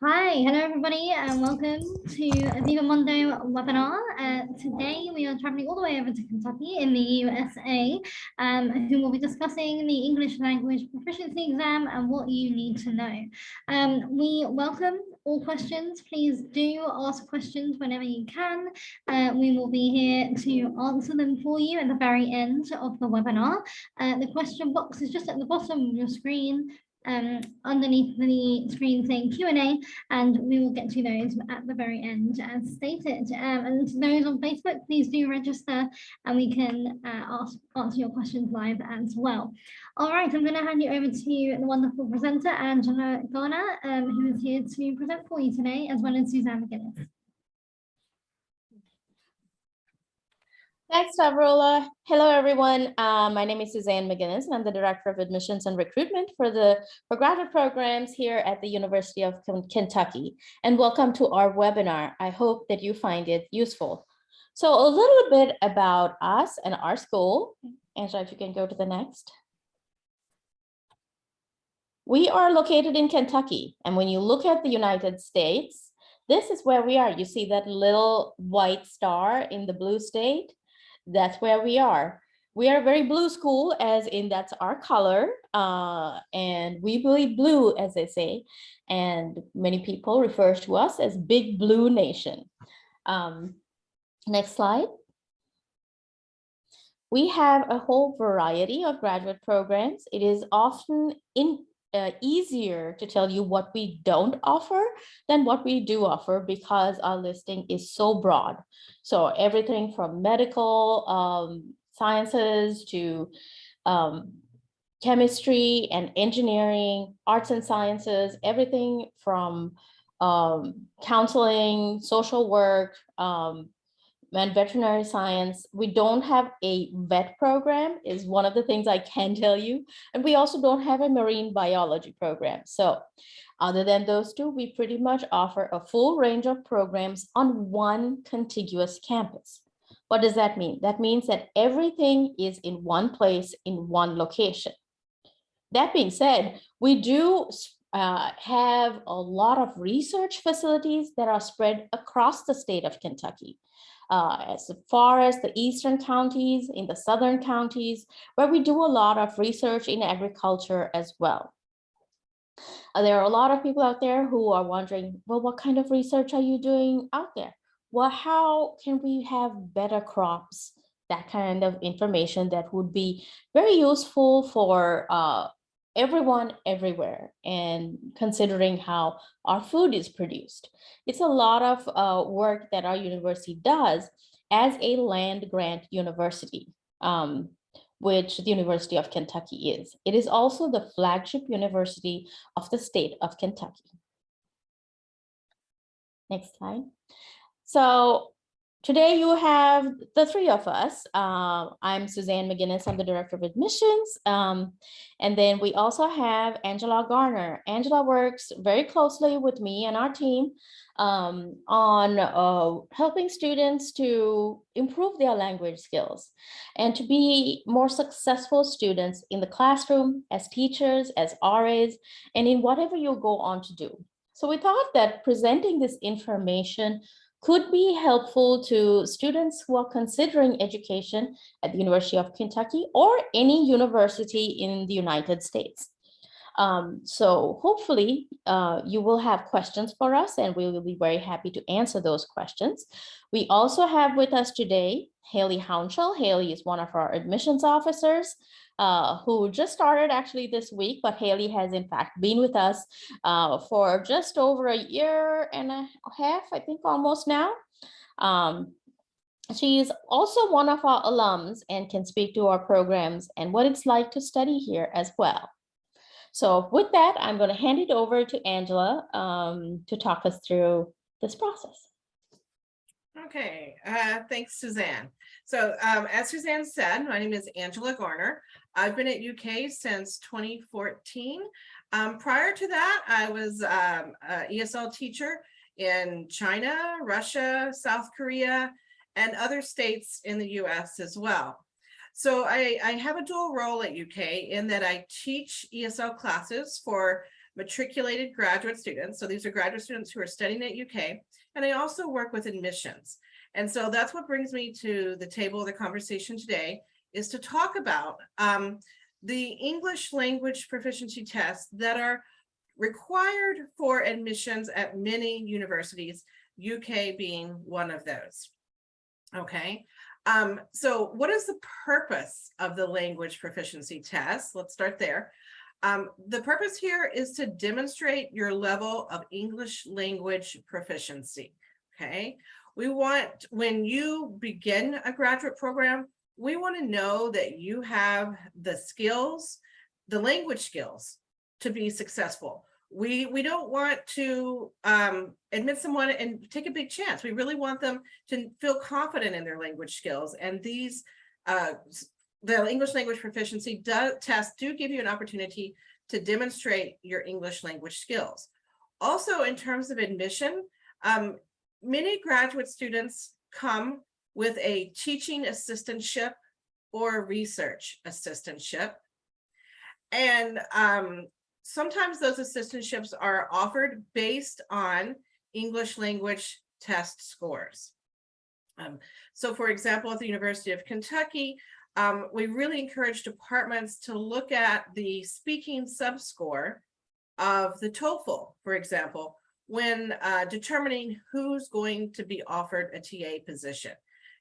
Hi, hello everybody, and welcome to a Viva-Mundo webinar. Today we are traveling all the way over to Kentucky in the USA, who will be discussing the English language proficiency exam and what you need to know. We welcome all questions. Please do ask questions whenever you can. We will be here to answer them for you at the very end of the webinar. The question box is just at the bottom of your screen. Underneath the screen saying Q&A, and we will get to those at the very end as stated. And to those on Facebook, please do register and we can answer your questions live as well. All right, I'm going to hand you over to the wonderful presenter, Angela Garner, who is here to present for you today, as well as Suzanne McGinnis. Thanks, Stavrola. Hello, everyone. My name is Suzanne McGinnis, and I'm the Director of Admissions and Recruitment for graduate programs here at the University of Kentucky. And welcome to our webinar. I hope that you find it useful. So a little bit about us and our school. Angela, if you can go to the next. We are located in Kentucky. And when you look at the United States, this is where we are. You see that little white star in the blue state? That's where we are. We are a very blue school, as in that's our color, and we believe blue, as they say, and many people refer to us as Big Blue Nation. Next slide. We have a whole variety of graduate programs. It is often easier to tell you what we don't offer than what we do offer, because our listing is so broad. So everything from medical sciences to chemistry and engineering, arts and sciences, everything from counseling, social work, and veterinary science. We don't have a vet program, is one of the things I can tell you. And we also don't have a marine biology program. So other than those two, we pretty much offer a full range of programs on one contiguous campus. What does that mean? That means that everything is in one place, in one location. That being said, we do have a lot of research facilities that are spread across the state of Kentucky. As far as the eastern counties, in the southern counties, where we do a lot of research in agriculture as well. There are a lot of people out there who are wondering, well, what kind of research are you doing out there? Well, how can we have better crops? That kind of information that would be very useful for everyone everywhere, and considering how our food is produced. It's a lot of work that our university does as a land grant university, which the University of Kentucky is. It is also the flagship university of the state of Kentucky. Next slide. So today you have the three of us. I'm Suzanne McGinnis, I'm the Director of Admissions. And then we also have Angela Garner. Angela works very closely with me and our team on helping students to improve their language skills and to be more successful students in the classroom, as teachers, as RAs, and in whatever you go on to do. So we thought that presenting this information could be helpful to students who are considering education at the University of Kentucky or any university in the United States. So hopefully you will have questions for us, and we will be very happy to answer those questions. We also have with us today Haley Hounshell. Haley is one of our admissions officers who just started actually this week, but Haley has in fact been with us for just over a year and a half, I think almost now. She is also one of our alums and can speak to our programs and what it's like to study here as well. So with that, I'm going to hand it over to Angela to talk us through this process. Okay, thanks, Suzanne. So as Suzanne said, my name is Angela Garner. I've been at UK since 2014. Prior to that, I was an ESL teacher in China, Russia, South Korea, and other states in the US as well. So I have a dual role at UK in that I teach ESL classes for matriculated graduate students. So these are graduate students who are studying at UK, and I also work with admissions. And so that's what brings me to the table of the conversation today, is to talk about the English language proficiency tests that are required for admissions at many universities, UK being one of those. Okay, so what is the purpose of the language proficiency test? Let's start there. The purpose here is to demonstrate your level of English language proficiency. Okay, we want, when you begin a graduate program, we want to know that you have the skills, the language skills, to be successful. We don't want to admit someone and take a big chance. We really want them to feel confident in their language skills. And these, the English language proficiency tests do give you an opportunity to demonstrate your English language skills. Also, in terms of admission, many graduate students come with a teaching assistantship or research assistantship. And sometimes those assistantships are offered based on English language test scores. So for example, at the University of Kentucky, we really encourage departments to look at the speaking subscore of the TOEFL, for example, when determining who's going to be offered a TA position.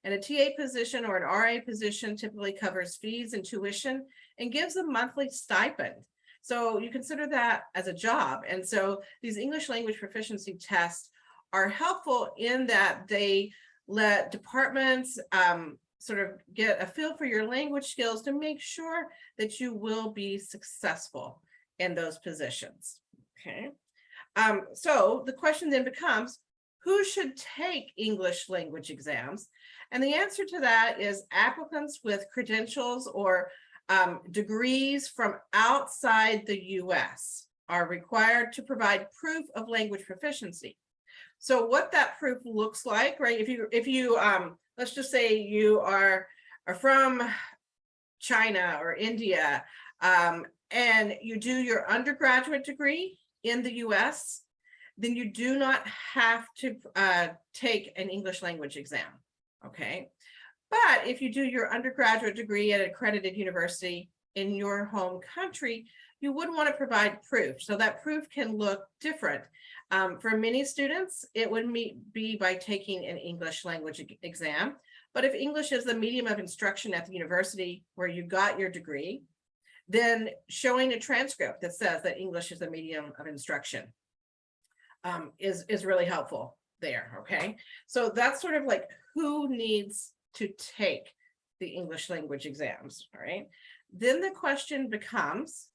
And a TA position or an RA position typically covers fees and tuition and gives a monthly stipend. So you consider that as a job. And so these English language proficiency tests are helpful in that they let departments sort of get a feel for your language skills to make sure that you will be successful in those positions. Okay. So the question then becomes, who should take English language exams? And the answer to that is applicants with credentials or degrees from outside the US are required to provide proof of language proficiency. So what that proof looks like, right? If you let's just say you are from China or India, and you do your undergraduate degree in the US, then you do not have to take an English language exam, okay? But if you do your undergraduate degree at an accredited university in your home country, you would want to provide proof. So that proof can look different. For many students, it would be by taking an English language exam. But if English is the medium of instruction at the university where you got your degree, then showing a transcript that says that English is the medium of instruction is really helpful there, okay? So that's sort of like who needs to take the English language exams, all right? Then the question becomes,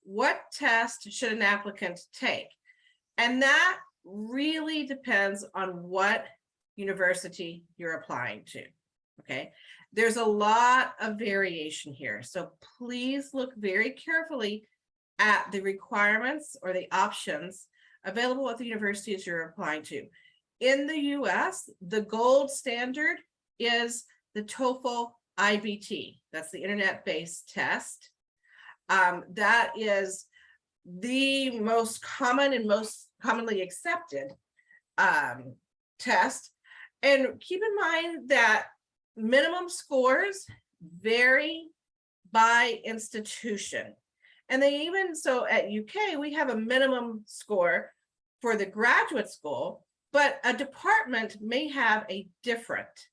what test should an applicant take? And that really depends on what university you're applying to, okay? There's a lot of variation here, so please look very carefully at the requirements or the options available at the universities you're applying to. In the US, the gold standard is the TOEFL IBT. That's the internet-based test. That is the most common and most commonly accepted test. And keep in mind that minimum scores vary by institution. And they even, so at UK, we have a minimum score for the graduate school, but a department may have a different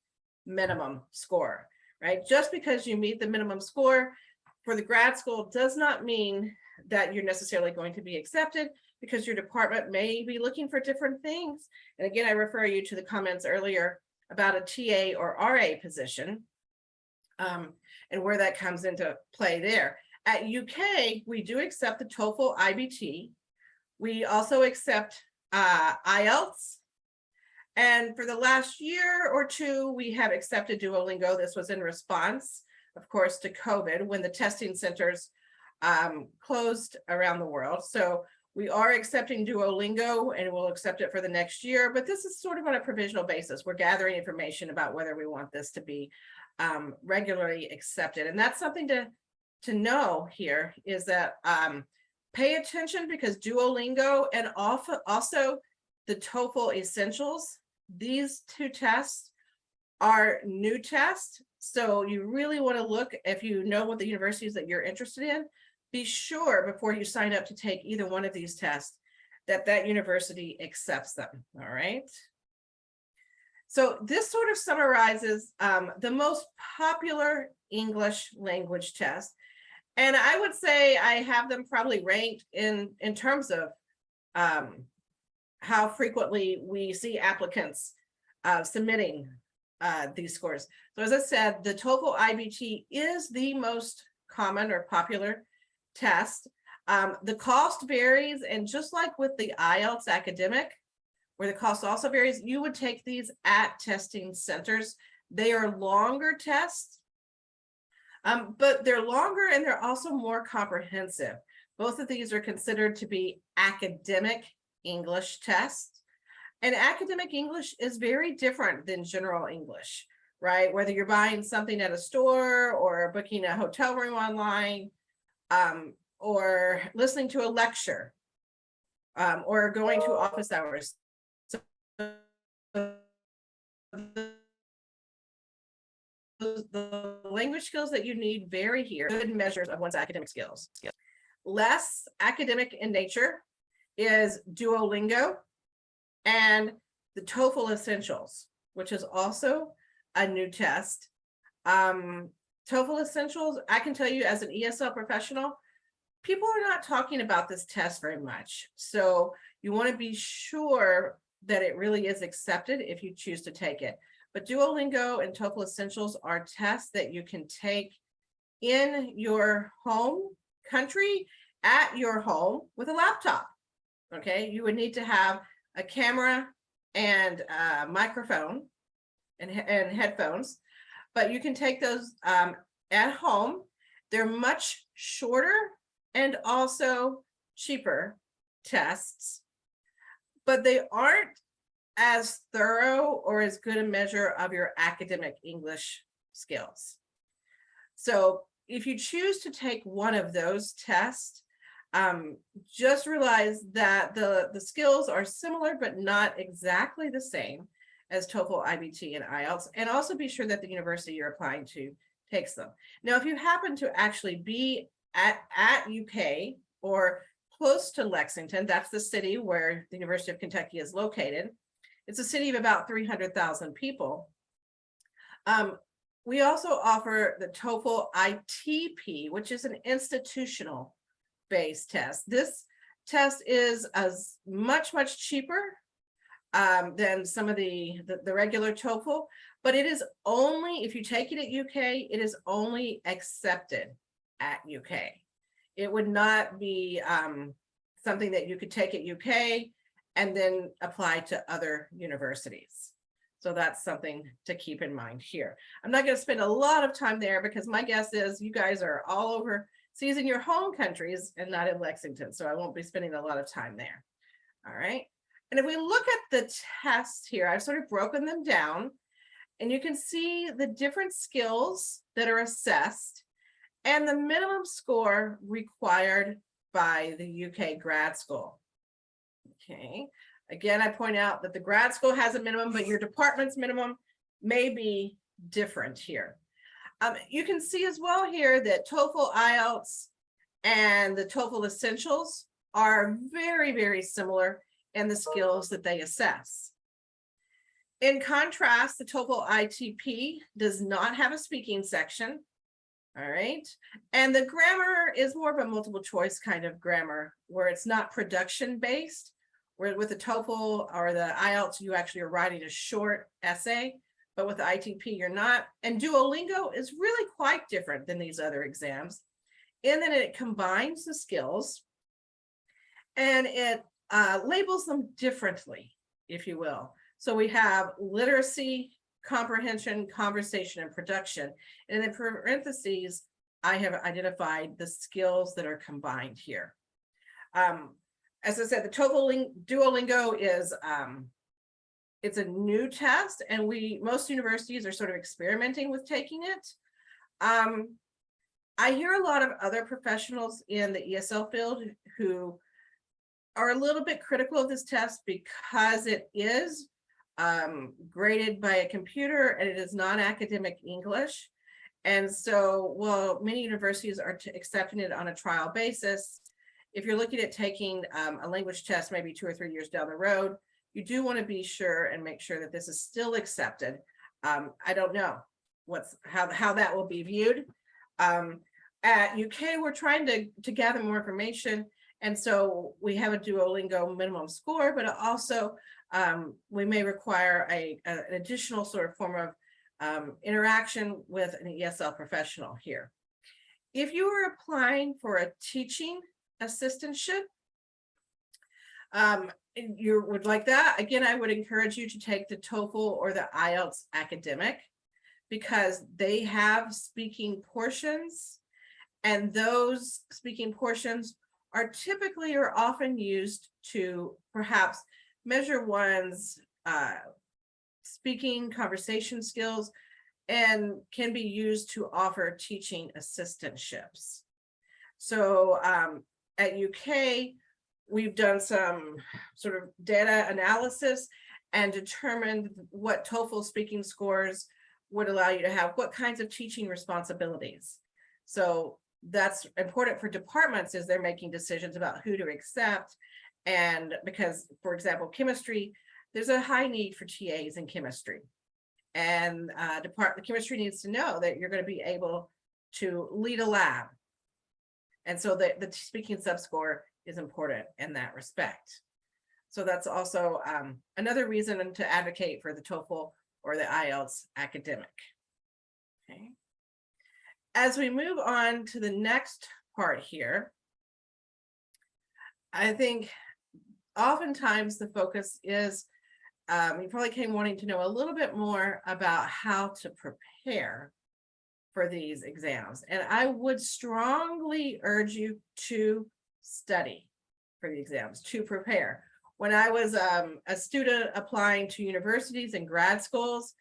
minimum score, right? Just because you meet the minimum score for the grad school does not mean that you're necessarily going to be accepted, because your department may be looking for different things. And again, I refer you to the comments earlier about a TA or RA position and where that comes into play there. At UK, we do accept the TOEFL IBT. We also accept IELTS. And for the last year or two, we have accepted Duolingo. This was in response, of course, to COVID when the testing centers closed around the world. So we are accepting Duolingo and we'll accept it for the next year, but this is sort of on a provisional basis. We're gathering information about whether we want this to be regularly accepted. And that's something to know here, is that Pay attention because Duolingo and also the TOEFL Essentials, these two tests are new tests. So you really want to look, if you know what the universities that you're interested in, be sure before you sign up to take either one of these tests that that university accepts them. All right. So this sort of summarizes the most popular English language tests. And I would say I have them probably ranked in terms of how frequently we see applicants submitting these scores. So as I said, the TOEFL IBT is the most common or popular test. The cost varies, and just like with the IELTS academic, where the cost also varies, you would take these at testing centers. They are longer tests, but they're longer and they're also more comprehensive. Both of these are considered to be academic English tests. And academic English is very different than general English, right? Whether you're buying something at a store or booking a hotel room online, or listening to a lecture, or going to office hours. So the language skills that you need vary here. Good measures of one's academic skills. Less academic in nature is Duolingo and the TOEFL Essentials, which is also a new test. TOEFL Essentials, I can tell you as an ESL professional, people are not talking about this test very much. So you want to be sure that it really is accepted if you choose to take it. But Duolingo and TOEFL Essentials are tests that you can take in your home country, at your home with a laptop. Okay, you would need to have a camera and a microphone and headphones, but you can take those at home. They're much shorter and also cheaper tests, but they aren't as thorough or as good a measure of your academic English skills. So if you choose to take one of those tests, just realize that the skills are similar, but not exactly the same as TOEFL, IBT, and IELTS, and also be sure that the university you're applying to takes them. Now, if you happen to actually be at UK or close to Lexington, that's the city where the University of Kentucky is located. It's a city of about 300,000 people. We also offer the TOEFL ITP, which is an institutional based test. This test is much cheaper than some of the regular TOEFL, but it is only, if you take it at UK, it is only accepted at UK. It would not be something that you could take at UK and then apply to other universities. So that's something to keep in mind here. I'm not going to spend a lot of time there because my guess is you guys are all overseas in your home countries and not in Lexington. So I won't be spending a lot of time there. All right. And if we look at the tests here, I've sort of broken them down and you can see the different skills that are assessed and the minimum score required by the UK grad school. Okay. Again, I point out that the grad school has a minimum, but your department's minimum may be different here. You can see as well here that TOEFL, IELTS, and the TOEFL Essentials are very similar in the skills that they assess. In contrast, the TOEFL ITP does not have a speaking section. All right. And the grammar is more of a multiple choice kind of grammar where it's not production based. Where with the TOEFL or the IELTS, you actually are writing a short essay, but with the ITP, you're not. And Duolingo is really quite different than these other exams in that it combines the skills and it labels them differently, if you will. So we have literacy, comprehension, conversation, and production. And in parentheses, I have identified the skills that are combined here. As I said, the TOEFL Duolingo is it's a new test, and most universities are sort of experimenting with taking it. I hear a lot of other professionals in the ESL field who are a little bit critical of this test because it is graded by a computer and it is non-academic English. And so, well, many universities are accepting it on a trial basis. If you're looking at taking a language test maybe 2 or 3 years down the road, you do want to be sure and make sure that this is still accepted. I don't know how that will be viewed. At UK, we're trying to gather more information. And so we have a Duolingo minimum score, but also we may require an additional sort of form of interaction with an ESL professional here. If you are applying for a teaching assistantship, you would like that, again, I would encourage you to take the TOEFL or the IELTS academic because they have speaking portions, and those speaking portions are typically or often used to perhaps measure one's speaking conversation skills and can be used to offer teaching assistantships. So at UK, we've done some sort of data analysis and determined what TOEFL speaking scores would allow you to have, what kinds of teaching responsibilities. So that's important for departments as they're making decisions about who to accept. And because, for example, chemistry, there's a high need for TAs in chemistry. And the chemistry needs to know that you're going to be able to lead a lab. And so the speaking subscore is important in that respect. So that's also another reason to advocate for the TOEFL or the IELTS academic. Okay. As we move on to the next part here, I think oftentimes the focus is, you probably came wanting to know a little bit more about how to prepare for these exams. And I would strongly urge you to study for the exams, to prepare. When I was a student applying to universities and grad schools,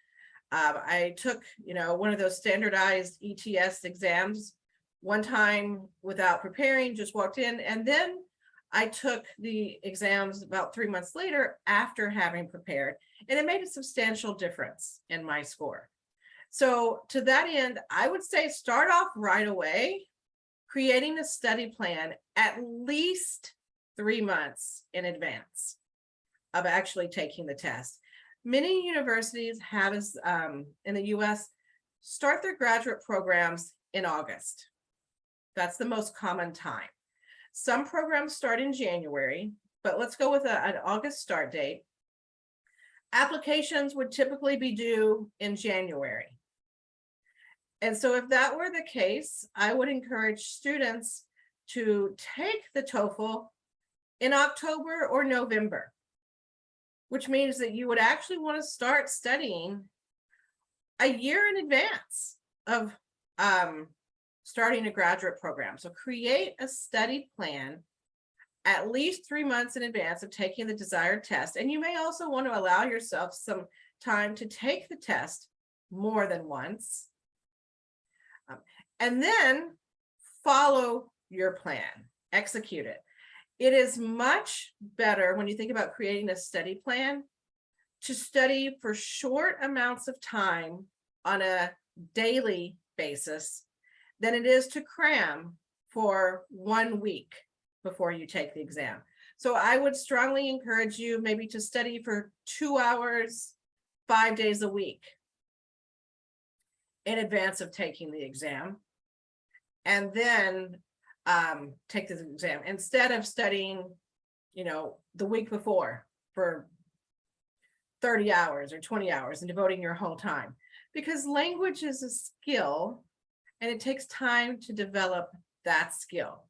I took, one of those standardized ETS exams one time without preparing, just walked in, and then I took the exams about 3 months later after having prepared, and it made a substantial difference in my score. So to that end, I would say start off right away, creating a study plan at least 3 months in advance of actually taking the test. Many universities have, in the US, start their graduate programs in August. That's the most common time. Some programs start in January, but let's go with an August start date. Applications would typically be due in January. And so if that were the case, I would encourage students to take the TOEFL in October or November, which means that you would actually want to start studying a year in advance of starting a graduate program. So create a study plan at least 3 months in advance of taking the desired test. And you may also want to allow yourself some time to take the test more than once. And then follow your plan, execute it. It is much better when you think about creating a study plan to study for short amounts of time on a daily basis than it is to cram for 1 week before you take the exam. So I would strongly encourage you maybe to study for 2 hours, 5 days a week in advance of taking the exam, and then take the exam instead of studying, the week before for 30 hours or 20 hours and devoting your whole time, because language is a skill and it takes time to develop that skill.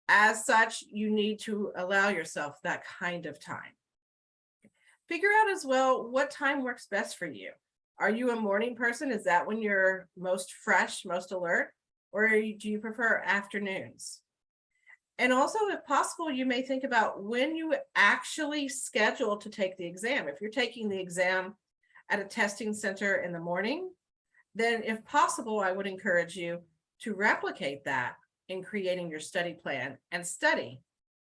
As such, you need to allow yourself that kind of time. Figure out as well what time works best for you. Are you a morning person? Is that when you're most fresh, most alert? Or do you prefer afternoons? And also, if possible, you may think about when you actually schedule to take the exam. If you're taking the exam at a testing center in the morning, then if possible, I would encourage you to replicate that in creating your study plan and study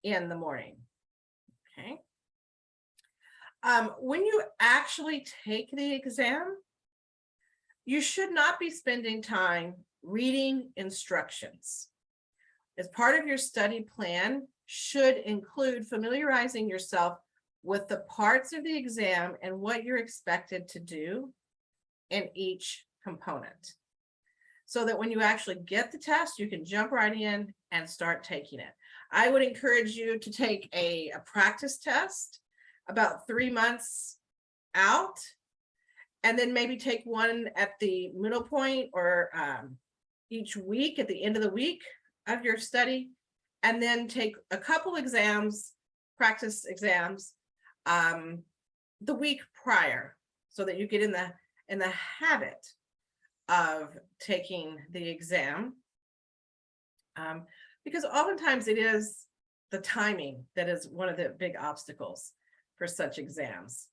in the morning. Okay. When you actually take the exam, you should not be spending time reading instructions. As part of your study plan should include familiarizing yourself with the parts of the exam and what you're expected to do in each component, so that when you actually get the test, you can jump right in and start taking it. I would encourage you to take a practice test about 3 months out, and then maybe take one at the middle point or each week at the end of the week of your study, and then take a couple exams, practice exams, the week prior, so that you get in the habit of taking the exam, because oftentimes it is the timing that is one of the big obstacles for such exams.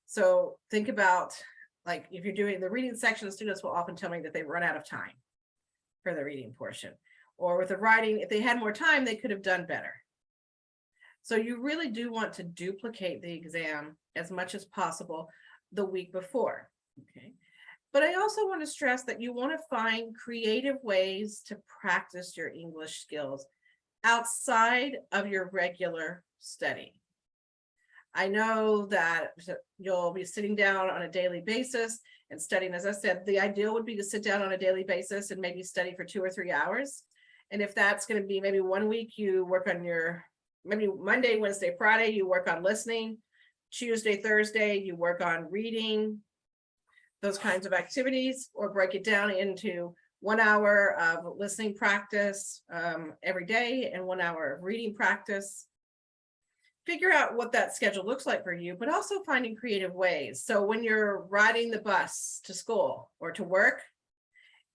So think about, like, if you're doing the reading section, students will often tell me that they run out of time for the reading portion, or with the writing, if they had more time, they could have done better. So you really do want to duplicate the exam as much as possible the week before. Okay. But I also want to stress that you want to find creative ways to practice your English skills outside of your regular study. I know that you'll be sitting down on a daily basis and studying. As I said, the ideal would be to sit down on a daily basis and maybe study for 2 or 3 hours. And if that's going to be maybe 1 week, you work on your, maybe Monday, Wednesday, Friday, you work on listening. Tuesday, Thursday, you work on reading, those kinds of activities, or break it down into 1 hour of listening practice every day and 1 hour of reading practice. Figure out what that schedule looks like for you, but also finding creative ways. So when you're riding the bus to school or to work,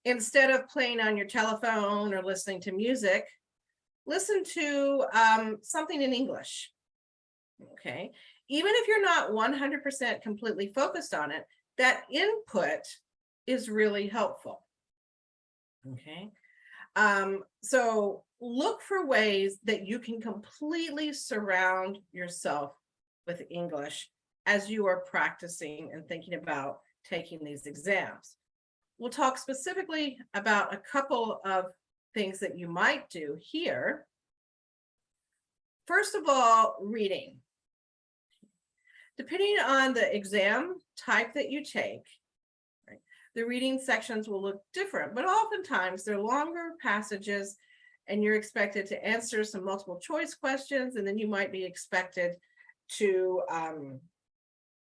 instead of playing on your telephone or listening to music, listen to something in English. Okay. Even if you're not 100% completely focused on it, that input is really helpful. Okay. So look for ways that you can completely surround yourself with English as you are practicing and thinking about taking these exams. We'll talk specifically about a couple of things that you might do here. First of all, reading. Depending on the exam type that you take, right, the reading sections will look different, but oftentimes they're longer passages and you're expected to answer some multiple choice questions, and then you might be expected to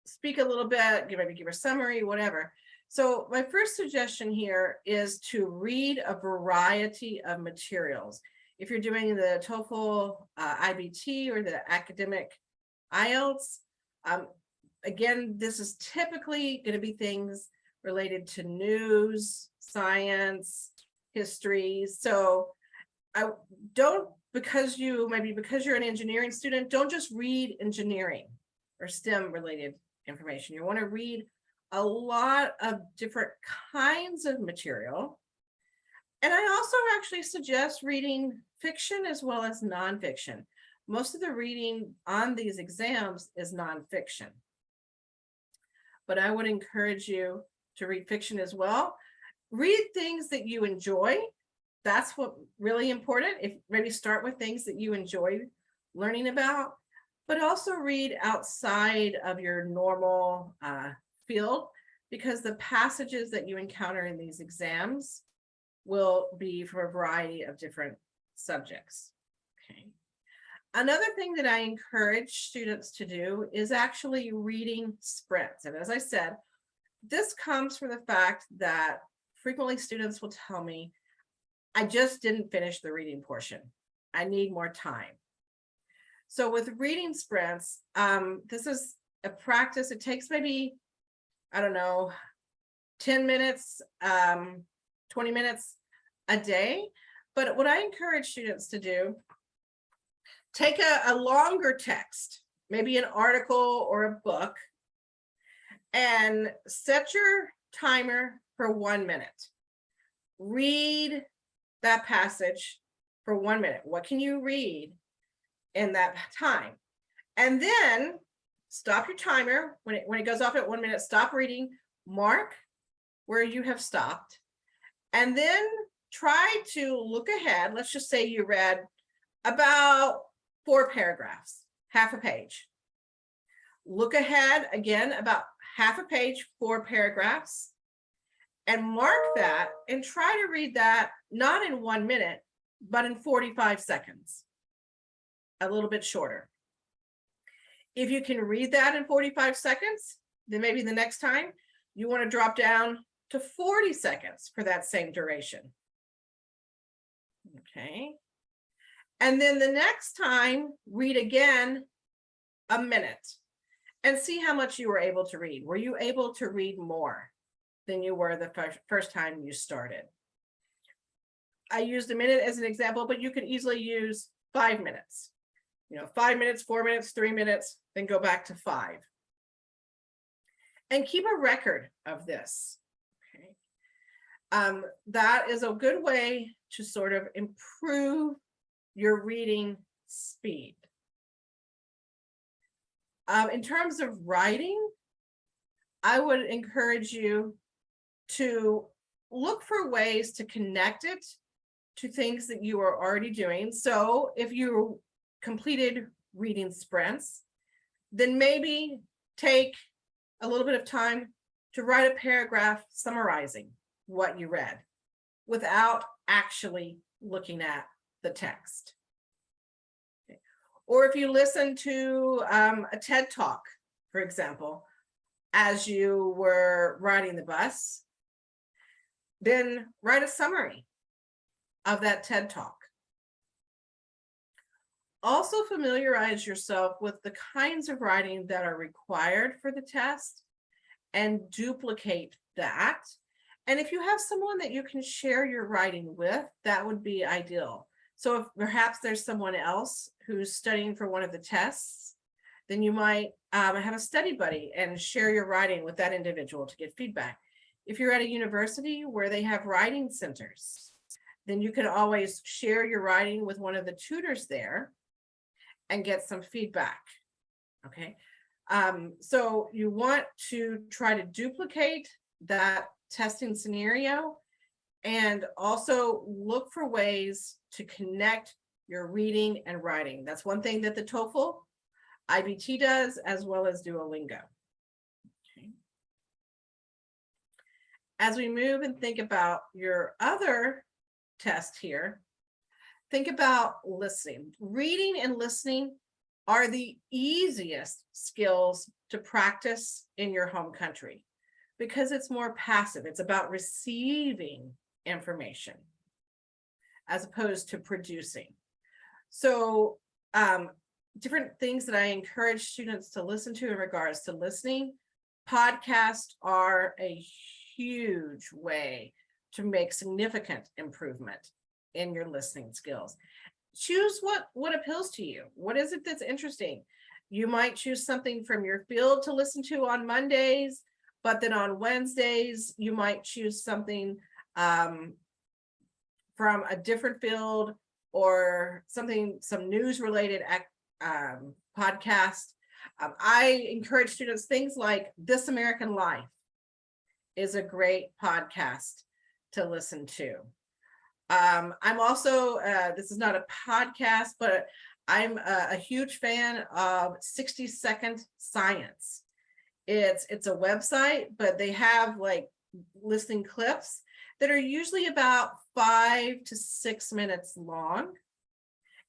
speak a little bit, maybe give a summary, whatever. So my first suggestion here is to read a variety of materials. If you're doing the TOEFL, IBT, or the academic IELTS, again, this is typically going to be things related to news, science, history. So I don't, because you're an engineering student, don't just read engineering or STEM related information. You want to read a lot of different kinds of material. And I also actually suggest reading fiction as well as nonfiction. Most of the reading on these exams is nonfiction, but I would encourage you to read fiction as well. Read things that you enjoy. That's what really important. If maybe start with things that you enjoy learning about, but also read outside of your normal field, because the passages that you encounter in these exams will be for a variety of different subjects. Okay. Another thing that I encourage students to do is actually reading sprints. And as I said, this comes from the fact that frequently students will tell me, I just didn't finish the reading portion. I need more time. So with reading sprints, this is a practice. It takes maybe, I don't know, 10 minutes, 20 minutes a day. But what I encourage students to do, take a longer text, maybe an article or a book, and set your timer for 1 minute. Read that passage for 1 minute. What can you read in that time? And then stop your timer. When it goes off at 1 minute, stop reading, mark where you have stopped, and then try to look ahead. Let's just say you read about 4 paragraphs, half a page. Look ahead again about half a page, 4 paragraphs, and mark that and try to read that not in 1 minute, but in 45 seconds, a little bit shorter. If you can read that in 45 seconds, then maybe the next time you want to drop down to 40 seconds for that same duration. Okay. And then the next time, read again a minute and see how much you were able to read. Were you able to read more than you were the first time you started? I used a minute as an example, but you could easily use 5 minutes. 5 minutes, 4 minutes, 3 minutes, then go back to 5. And keep a record of this. Okay. That is a good way to sort of improve your reading speed. In terms of writing, I would encourage you to look for ways to connect it to things that you are already doing. So if you completed reading sprints, then maybe take a little bit of time to write a paragraph summarizing what you read without actually looking at the text. Okay. Or if you listen to a TED Talk, for example, as you were riding the bus, then write a summary of that TED Talk. Also familiarize yourself with the kinds of writing that are required for the test and duplicate that. And if you have someone that you can share your writing with, that would be ideal. So if perhaps there's someone else who's studying for one of the tests, then you might have a study buddy and share your writing with that individual to get feedback. If you're at a university where they have writing centers, then you can always share your writing with one of the tutors there and get some feedback. Okay. So you want to try to duplicate that testing scenario and also look for ways to connect your reading and writing. That's one thing that the TOEFL IBT does, as well as Duolingo. Okay. As we move and think about your other test here, think about listening. Reading and listening are the easiest skills to practice in your home country because it's more passive. It's about receiving information as opposed to producing. So different things that I encourage students to listen to in regards to listening. Podcasts are a huge way to make significant improvement in your listening skills. Choose what appeals to you. What is it that's interesting? You might choose something from your field to listen to on Mondays, but then on Wednesdays, you might choose something from a different field or some news related podcast. I encourage students, things like This American Life is a great podcast to listen to. I'm also, this is not a podcast, but I'm a huge fan of 60-Second Science. It's a website, but they have like listening clips that are usually about 5 to 6 minutes long.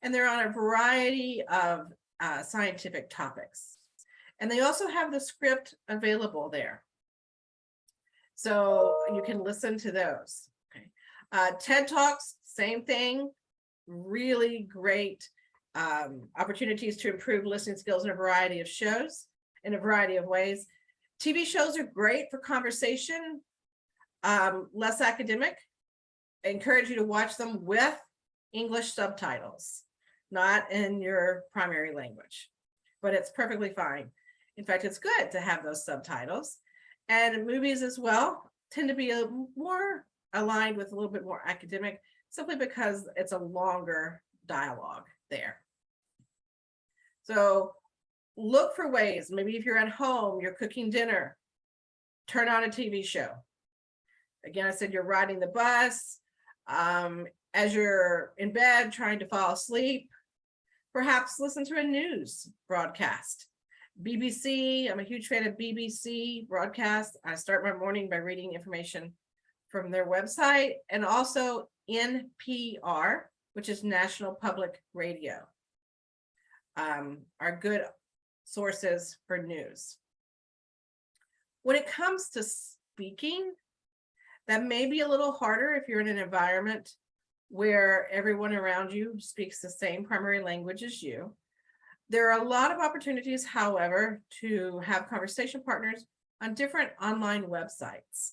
And they're on a variety of scientific topics. And they also have the script available there. So you can listen to those. Okay. TED Talks, same thing, really great opportunities to improve listening skills in a variety of shows, in a variety of ways. TV shows are great for conversation, less academic. I encourage you to watch them with English subtitles, not in your primary language, but it's perfectly fine. In fact, it's good to have those subtitles. And movies as well. tend to be a more aligned with a little bit more academic, simply because it's a longer dialogue there. So look for ways, maybe if you're at home, you're cooking dinner, turn on a TV show. Again, I said you're riding the bus, as you're in bed trying to fall asleep, perhaps listen to a news broadcast. BBC, I'm a huge fan of BBC broadcasts. I start my morning by reading information from their website, and also NPR, which is National Public Radio, are good sources for news. When it comes to speaking, that may be a little harder if you're in an environment where everyone around you speaks the same primary language as you. There are a lot of opportunities, however, to have conversation partners on different online websites.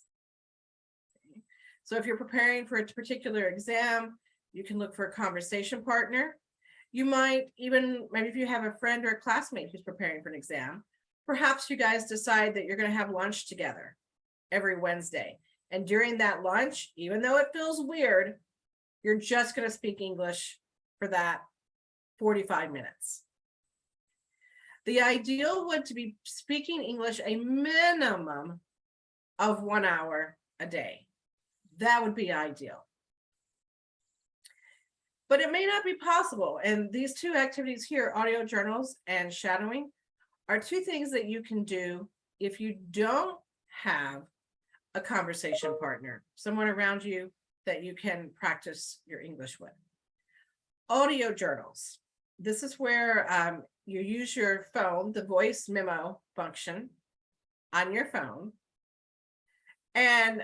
So if you're preparing for a particular exam, you can look for a conversation partner. You might even, maybe if you have a friend or a classmate who's preparing for an exam, perhaps you guys decide that you're going to have lunch together every Wednesday. And during that lunch, even though it feels weird, you're just going to speak English for that 45 minutes. The ideal would to be speaking English a minimum of 1 hour a day. That would be ideal. But it may not be possible. And these two activities here, audio journals and shadowing, are two things that you can do if you don't have a conversation partner, someone around you that you can practice your English with. Audio journals. This is where you use your phone, the voice memo function on your phone. And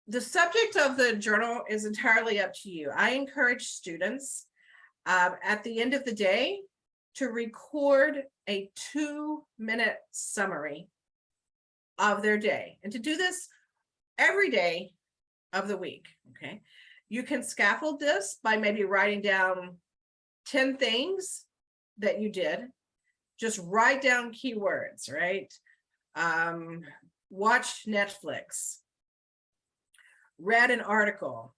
the subject of the journal is entirely up to you. I encourage students at the end of the day to record a 2-minute summary of their day, and to do this every day of the week, okay? You can scaffold this by maybe writing down 10 things that you did. Just write down keywords, right? Watch Netflix, read an article,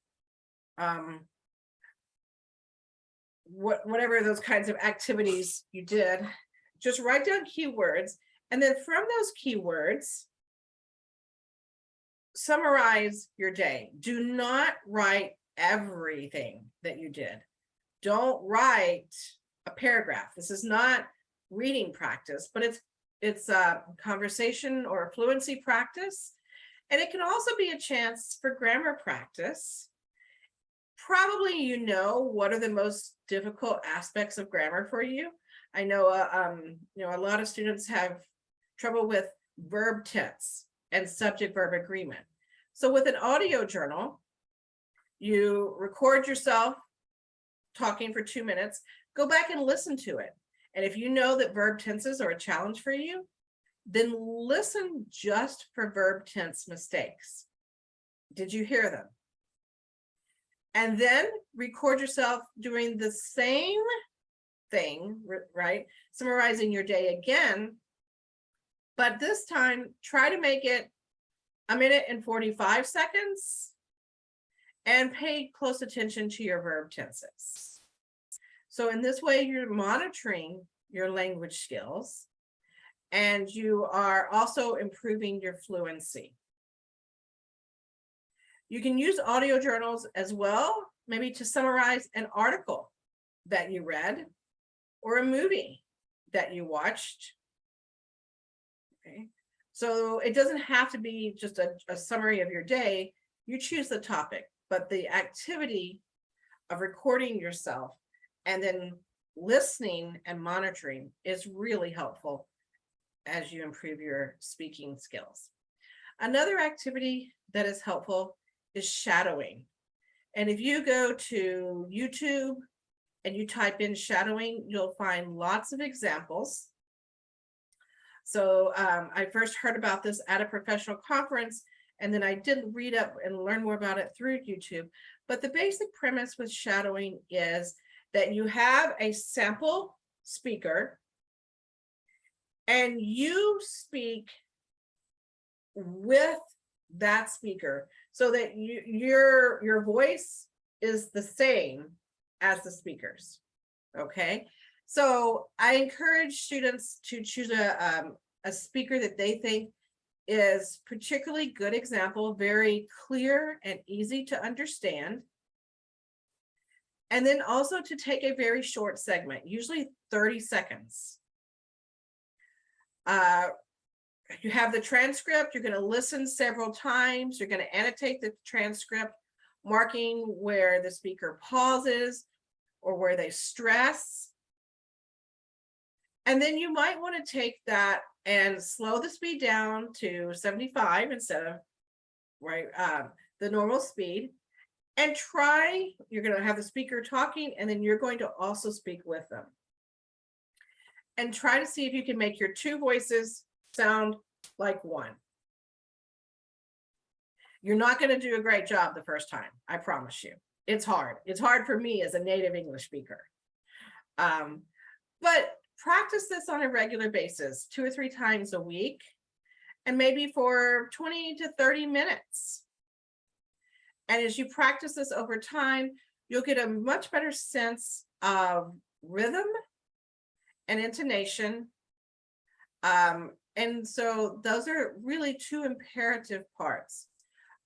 whatever those kinds of activities you did, just write down keywords. And then from those keywords, summarize your day. Do not write everything that you did. Don't write a paragraph. This is not reading practice, but it's a conversation or fluency practice. And it can also be a chance for grammar practice. Probably you know what are the most difficult aspects of grammar for you. I know a lot of students have trouble with verb tense and subject-verb agreement. So with an audio journal, you record yourself talking for 2 minutes, go back and listen to it. And if you know that verb tenses are a challenge for you, then listen just for verb tense mistakes. Did you hear them? And then record yourself doing the same thing, right? Summarizing your day again, but this time try to make it 1 minute and 45 seconds and pay close attention to your verb tenses. So in this way, you're monitoring your language skills and you are also improving your fluency. You can use audio journals as well, maybe to summarize an article that you read or a movie that you watched. Okay, so it doesn't have to be just a summary of your day. You choose the topic, but the activity of recording yourself and then listening and monitoring is really helpful as you improve your speaking skills. Another activity that is helpful is shadowing. And if you go to YouTube and you type in shadowing, you'll find lots of examples. So I first heard about this at a professional conference, and then I did read up and learn more about it through YouTube. But the basic premise with shadowing is that you have a sample speaker and you speak with that speaker so that your voice is the same as the speakers. Okay, so I encourage students to choose a speaker that they think is particularly good example, very clear and easy to understand. And then also to take a very short segment, usually 30 seconds. You have the transcript, you're going to listen several times, you're going to annotate the transcript, marking where the speaker pauses or where they stress. And then you might want to take that and slow the speed down to 75 instead of the normal speed. And you're going to have the speaker talking, and then you're going to also speak with them. And try to see if you can make your two voices sound like one. You're not going to do a great job the first time, I promise you. It's hard. It's hard for me as a native English speaker. But practice this on a regular basis, 2 or 3 times a week, and maybe for 20 to 30 minutes. And as you practice this over time, you'll get a much better sense of rhythm and intonation. And so those are really 2 imperative parts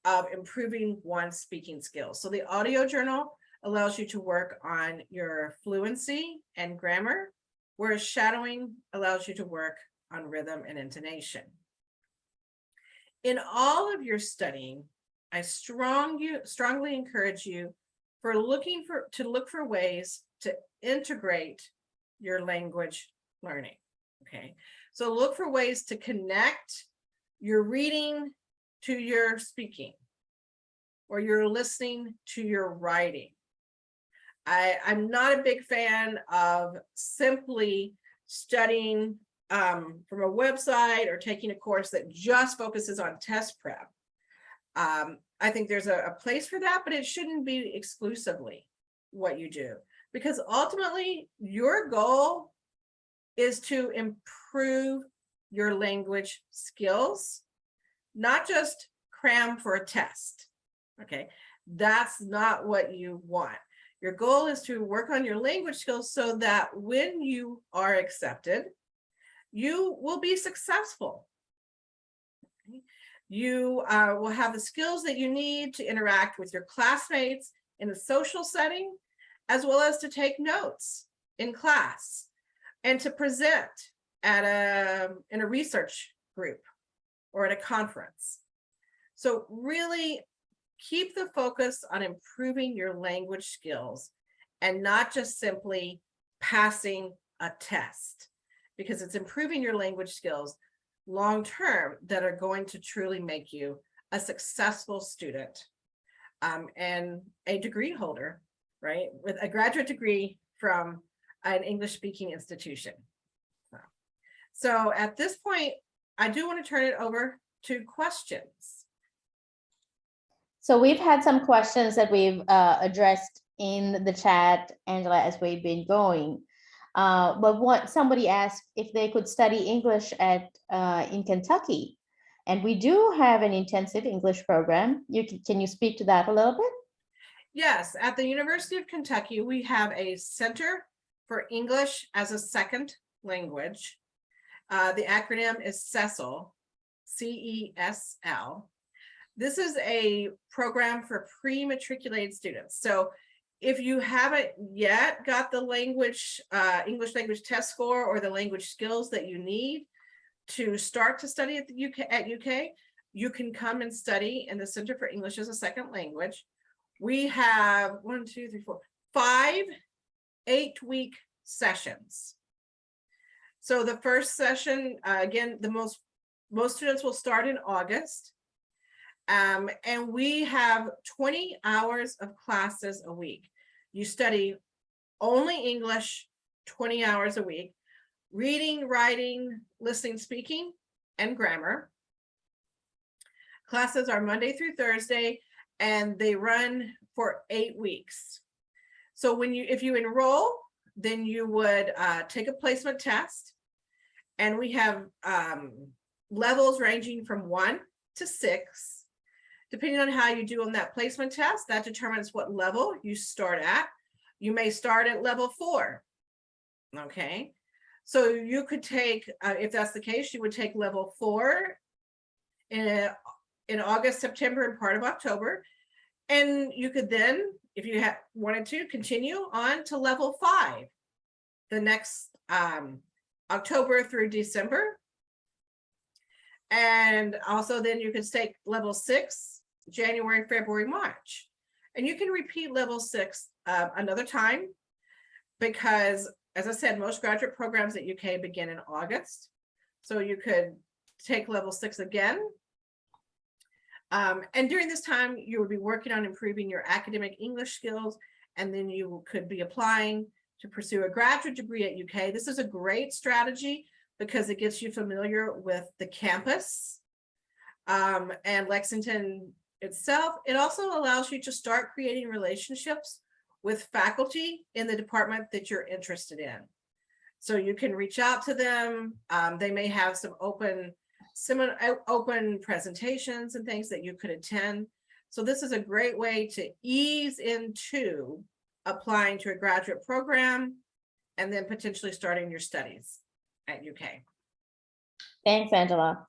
of improving one's speaking skills. So the audio journal allows you to work on your fluency and grammar, whereas shadowing allows you to work on rhythm and intonation. In all of your studying, I strongly encourage you to look for ways to integrate your language learning. Okay, so look for ways to connect your reading to your speaking, or your listening to your writing. I'm not a big fan of simply studying from a website or taking a course that just focuses on test prep. I think there's a place for that, but it shouldn't be exclusively what you do, because ultimately your goal is to improve your language skills, not just cram for a test. Okay, that's not what you want. Your goal is to work on your language skills so that when you are accepted, you will be successful. Okay? You will have the skills that you need to interact with your classmates in a social setting, as well as to take notes in class and to present in a research group or at a conference. So really keep the focus on improving your language skills and not just simply passing a test, because it's improving your language skills long-term that are going to truly make you a successful student and a degree holder, right? With a graduate degree from an English-speaking institution. So at this point, I do want to turn it over to questions. So we've had some questions that we've addressed in the chat, Angela, as we've been going. But somebody asked if they could study English in Kentucky, and we do have an intensive English program. Can you speak to that a little bit? Yes, at the University of Kentucky, we have a Center for English as a Second Language. The acronym is CESL, C-E-S-L. This is a program for pre-matriculated students. So if you haven't yet got the English language test score or the language skills that you need to start to study at the UK, you can come and study in the Center for English as a Second Language. We have 5 8-week sessions. So the first session, again, most students will start in August. And we have 20 hours of classes a week. You study only English 20 hours a week, reading, writing, listening, speaking, and grammar. Classes are Monday through Thursday, and they run for 8 weeks. So if you enroll, then you would take a placement test, and we have levels ranging from 1 to 6. depending on how you do on that placement test, that determines what level you start at. You may start at level 4. Okay, so you could take, if that's the case, you would take level 4 in August, September, and part of October. And you could then, if you wanted to, continue on to level 5 the next October through December. And also then you could take level 6, January, February, March. And you can repeat level 6 another time, because as I said, most graduate programs at UK begin in August. So you could take level 6 again. And during this time, you would be working on improving your academic English skills, and then you could be applying to pursue a graduate degree at UK. This is a great strategy because it gets you familiar with the campus and Lexington itself. It also allows you to start creating relationships with faculty in the department that you're interested in. So you can reach out to them. They may have some open presentations and things that you could attend. So this is a great way to ease into applying to a graduate program and then potentially starting your studies at UK. Thanks, Angela.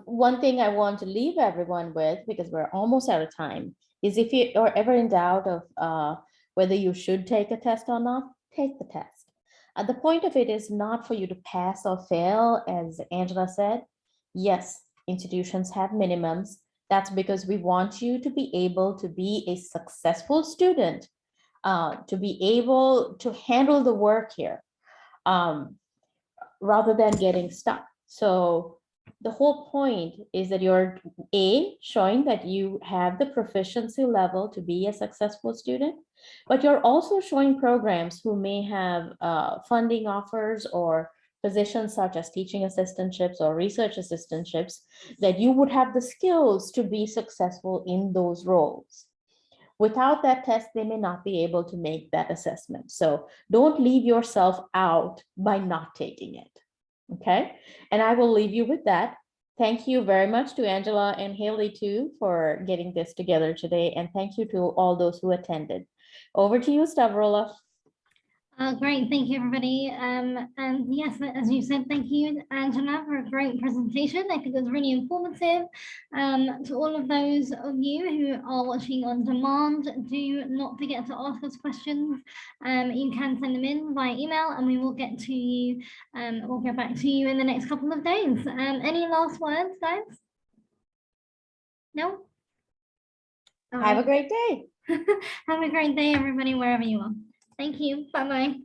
One thing I want to leave everyone with, because we're almost out of time, is if you are ever in doubt of whether you should take a test or not, take the test. The point of it is not for you to pass or fail, as Angela said. Yes, institutions have minimums. That's because we want you to be able to be a successful student, to be able to handle the work here, rather than getting stuck. So the whole point is that you're showing that you have the proficiency level to be a successful student, but you're also showing programs who may have funding offers or positions such as teaching assistantships or research assistantships, that you would have the skills to be successful in those roles. Without that test, they may not be able to make that assessment. So don't leave yourself out by not taking it. Okay, and I will leave you with that. Thank you very much to Angela and Haley too for getting this together today. And thank you to all those who attended. Over to you, Stavrola. Great, thank you, everybody. And yes, as you said, thank you, Angela, for a great presentation. I think it was really informative. To all of those of you who are watching on demand, do not forget to ask us questions. You can send them in via email, and we will get to you. We'll get back to you in the next couple of days. Any last words, guys? No? Have a great day. Have a great day, everybody, wherever you are. Thank you. Bye-bye.